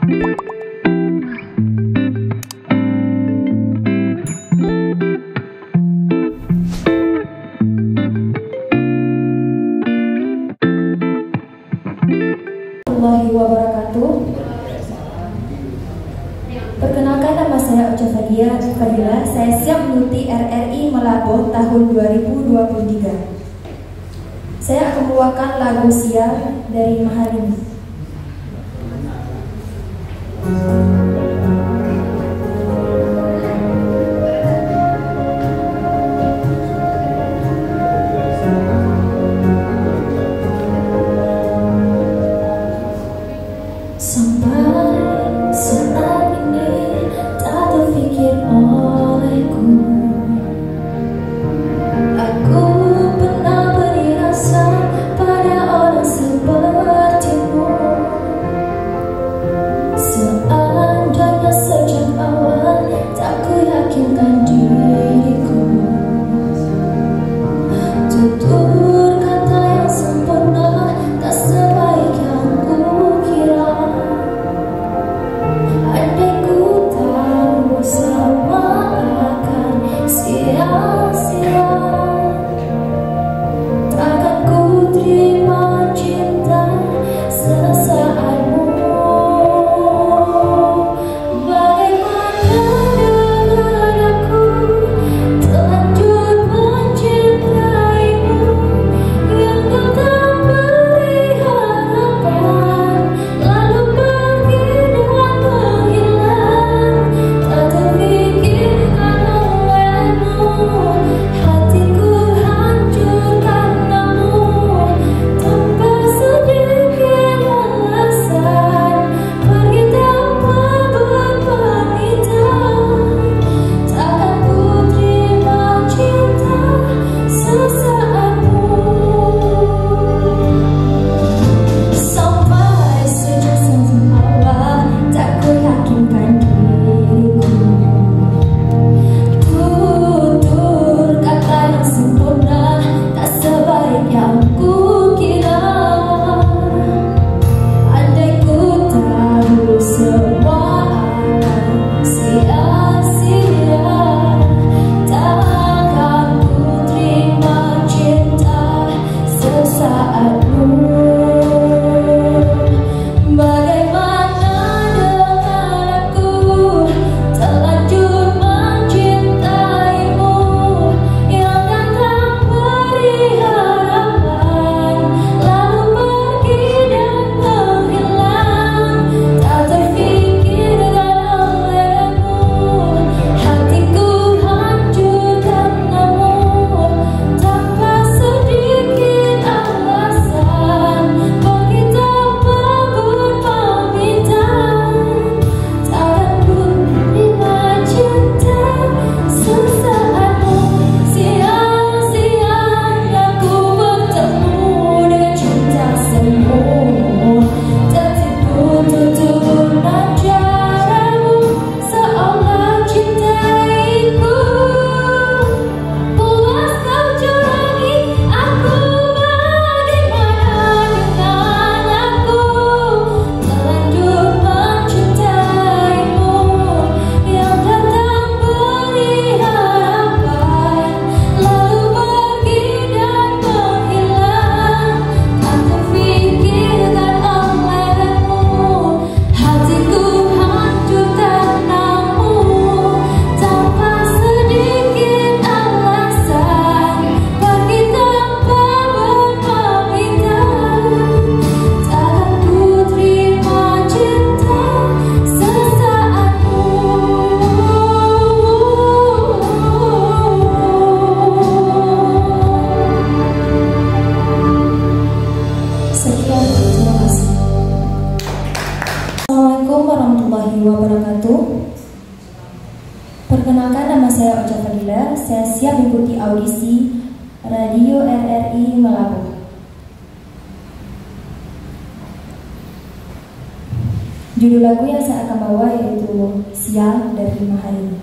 Wabarakatuh. Perkenalkan, nama saya Ocha Fadila. Saya siap mengikuti RRI Malabo tahun 2023. Saya akan membawakan lagu Sia dari Mahalini. Wabarakatuh. Perkenalkan, nama saya Ocha Fadila. Saya siap mengikuti audisi Radio RRI Malabo. Judul lagu yang saya akan bawa yaitu Sia dari Mahalini.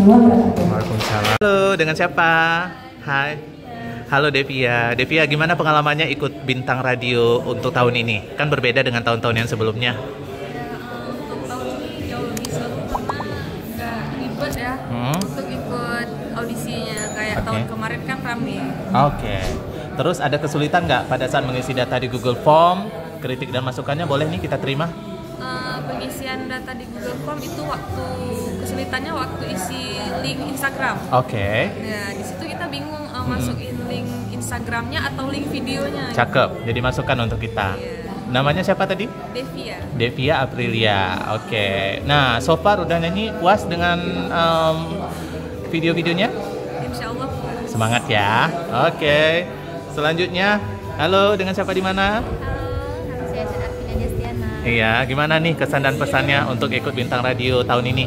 Waalaikumsalam. Halo, dengan siapa? Hai. Halo Devia. Devia, gimana pengalamannya ikut Bintang Radio untuk tahun ini? Kan berbeda dengan tahun-tahun yang sebelumnya. Untuk tahun ini jauh lebih seru karena nggak ribet ya untuk ikut audisinya kayak tahun kemarin kan rame. Oke. Terus ada kesulitan nggak pada saat mengisi data di Google Form? Kritik dan masukannya boleh nih kita terima? Pengisian data di Google Form itu kesulitannya waktu isi link Instagram. Oke. Ya, di situ kita bingung masukin link Instagramnya atau link videonya. Cakep. Jadi masukan untuk kita. Iya. Namanya siapa tadi? Devia. Devia Aprilia. Oke. Nah, so far udah nyanyi puas dengan video-videonya? Insya Allah puas. Semangat ya. Oke. Selanjutnya, halo, dengan siapa di mana? Iya, gimana nih kesan dan pesannya untuk ikut Bintang Radio tahun ini?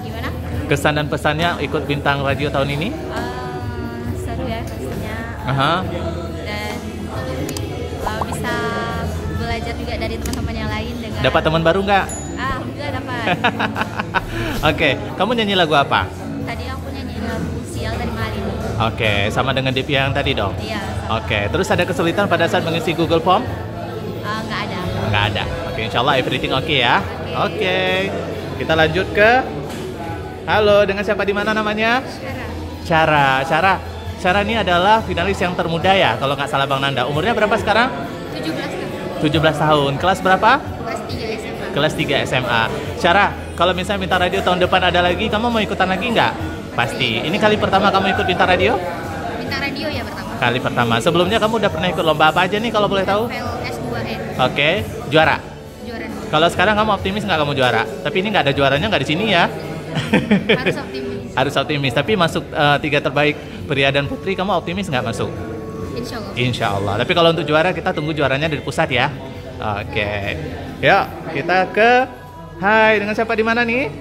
Gimana? Kesan dan pesannya ikut Bintang Radio tahun ini? Seru ya pastinya. Dan bisa belajar juga dari teman-teman yang lain dengan. Dapat teman baru nggak? Alhamdulillah dapat. Oke, kamu nyanyi lagu apa? Tadi aku nyanyi lagu Sial dari Malini. Oke, sama dengan Devia yang tadi dong? Iya. Sama. Oke, terus ada kesulitan pada saat mengisi Google Form? Nggak ada. Nggak ada. Oke, insya Allah everything oke ya. Oke. Kita lanjut ke. Halo, dengan siapa di mana namanya? Syara ini adalah finalis yang termuda ya, kalau nggak salah Bang Nanda. Umurnya berapa sekarang? 17 tahun. Kelas berapa? Kelas 3 SMA. Kelas 3 SMA. Syara, kalau misalnya Bintang Radio tahun depan ada lagi, kamu mau ikutan lagi nggak? Pasti. Ini kali pertama kamu ikut Bintang Radio? Bintang Radio ya pertama. Kali pertama. Sebelumnya kamu udah pernah ikut lomba apa aja nih kalau boleh tahu? S2N. Oke, juara. Juara. Kalau sekarang kamu optimis nggak kamu juara? Tapi ini nggak ada juaranya, nggak di sini ya. Harus optimis. Harus optimis. Tapi masuk 3 terbaik pria dan putri, kamu optimis nggak masuk? Insya Allah. Insya Allah. Tapi kalau untuk juara kita tunggu juaranya dari pusat ya. Oke. Yuk kita ke. Hai, dengan siapa di mana nih?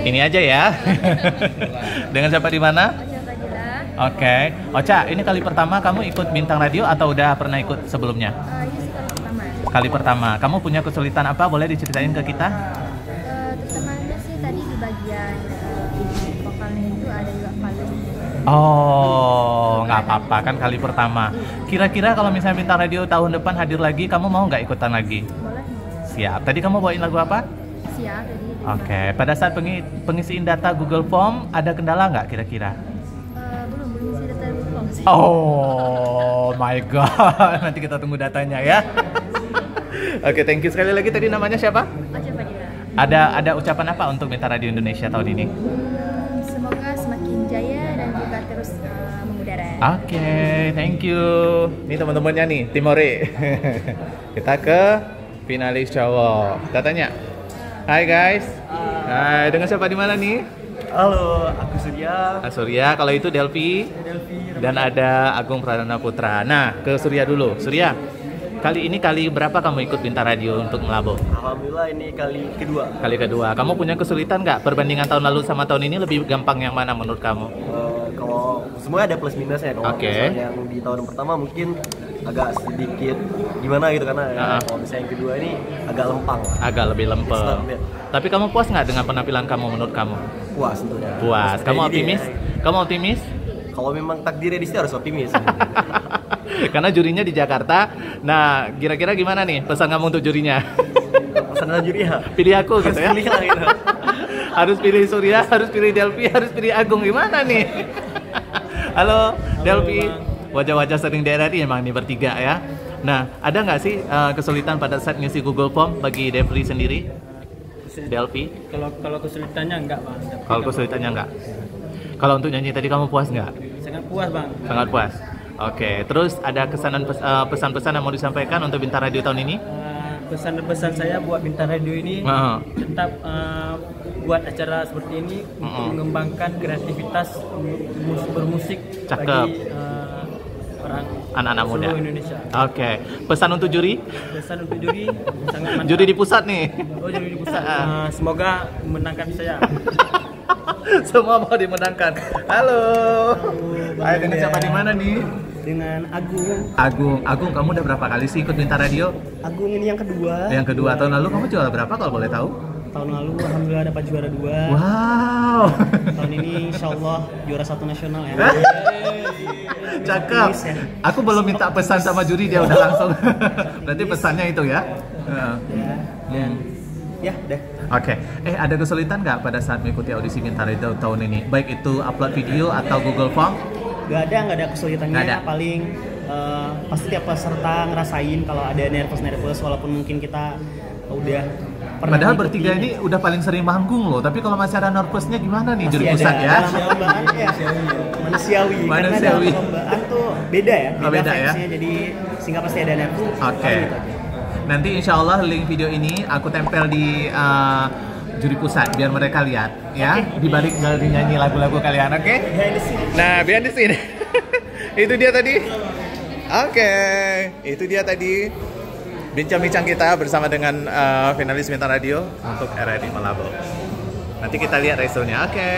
Ini aja ya. Dengan siapa di mana? Oke. Ocha, ini kali pertama kamu ikut Bintang Radio atau udah pernah ikut sebelumnya? Ini sih kali pertama. Kali pertama. Kamu punya kesulitan apa? Boleh diceritain ke kita? Terutamanya sih tadi di bagian vokalnya itu ada juga falus. Oh, nggak apa-apa kan kali pertama. Kira-kira kalau misalnya Bintang Radio tahun depan hadir lagi, kamu mau nggak ikutan lagi? Boleh. Siap. Tadi kamu bawain lagu apa? Siap tadi. Oke. Pada saat pengisian data Google Form, ada kendala nggak kira-kira? Belum isi data belum sih. Oh my god, nanti kita tunggu datanya ya. Oke, thank you sekali lagi. Tadi namanya siapa? Ocha Fadila. Ada ucapan apa untuk Bintang Radio Indonesia tahun ini? Semoga semakin jaya dan juga terus mengudara. Oke, thank you. Ini teman-temannya nih, Timore. Kita ke finalis cowok. Kita tanya. Hai guys. Hai, dengan siapa di mana nih? Halo, aku Surya. Surya, kalau itu Delvi. Dan ada Agung Pradana Putra. Nah, ke Surya dulu. Surya, kali ini kali berapa kamu ikut Bintang Radio untuk Melabo? Alhamdulillah ini kali kedua. Kali kedua. Kamu punya kesulitan nggak? Perbandingan tahun lalu sama tahun ini lebih gampang yang mana menurut kamu? Kalau semuanya ada plus minusnya. Kalau misalnya yang di tahun pertama mungkin agak sedikit gimana gitu karena kalau misalnya yang kedua ini agak lempang. Agak lebih lempeng. Tapi kamu puas nggak dengan penampilan kamu menurut kamu? Puas tentunya. Puas. Kamu optimis? Kamu optimis? kalau memang takdirnya di sini harus optimis. Karena jurinya di Jakarta. Nah, kira-kira gimana nih pesan kamu untuk jurinya? Pesan jurinya? Pilih aku gitu ya? Pilih lah gitu. Harus pilih Surya, harus pilih Delphi, harus pilih Agung, gimana nih? Halo Delphi, wajah-wajah sering di RRI emang nih bertiga ya. Nah, ada nggak sih kesulitan pada saat ngisi Google Form bagi Delphi sendiri? Delphi? Kalau kesulitannya enggak, Bang. Kalau kesulitannya enggak. Kalau untuk nyanyi tadi kamu puas nggak? Sangat puas, Bang. Sangat puas. Oke, terus ada pesan-pesan yang mau disampaikan untuk Bintang Radio tahun ini? Pesan-pesan saya buat Bintang Radio ini tetap buat acara seperti ini untuk mengembangkan kreativitas bermusik bagi orang anak-anak muda Indonesia. Oke, pesan untuk juri? Pesan untuk juri sangat mantap. Juri di pusat nih. Oh, juri di pusat. Semoga memenangkan saya. Semua mau dimenangkan. Halo. Ayo dengan siapa di mana nih? Dengan Agung. Agung, kamu udah berapa kali sih ikut Bintang Radio? Agung ini yang kedua. Yang kedua. Tahun lalu kamu juara berapa kalau boleh tahu? Tahun lalu alhamdulillah dapat juara 2. Wow. Tahun ini insyaallah juara 1 nasional ya. Cakep. Aku belum minta pesan sama juri, dia udah langsung. Berarti pesannya itu ya? Ya, deh. Oke. Ada kesulitan nggak pada saat mengikuti audisi Bintang Radio tahun ini? Baik itu upload video atau Google Form? Nggak ada kesulitannya. Nggak ada. Paling pasti tiap peserta ngerasain kalau ada nervous walaupun mungkin kita udah pernah. Padahal bertiga ini udah paling sering manggung loh. Tapi kalau masih ada nervousnya gimana nih juri pusat ya? Perlombaan ya manusiawi. Karena dalam perlombaan tuh beda ya. Beda ya. Jadi sehingga pasti ada nervous. Oke. Nanti insya Allah link video ini aku tempel di juri pusat biar mereka lihat ya, dibalik dari nyanyi lagu-lagu kalian, oke? Nah, behind the scene. Itu dia tadi. Oke, itu dia tadi bincang-bincang kita bersama dengan finalis Bintang Radio untuk RRI Malabo. Nanti kita lihat resulnya, oke?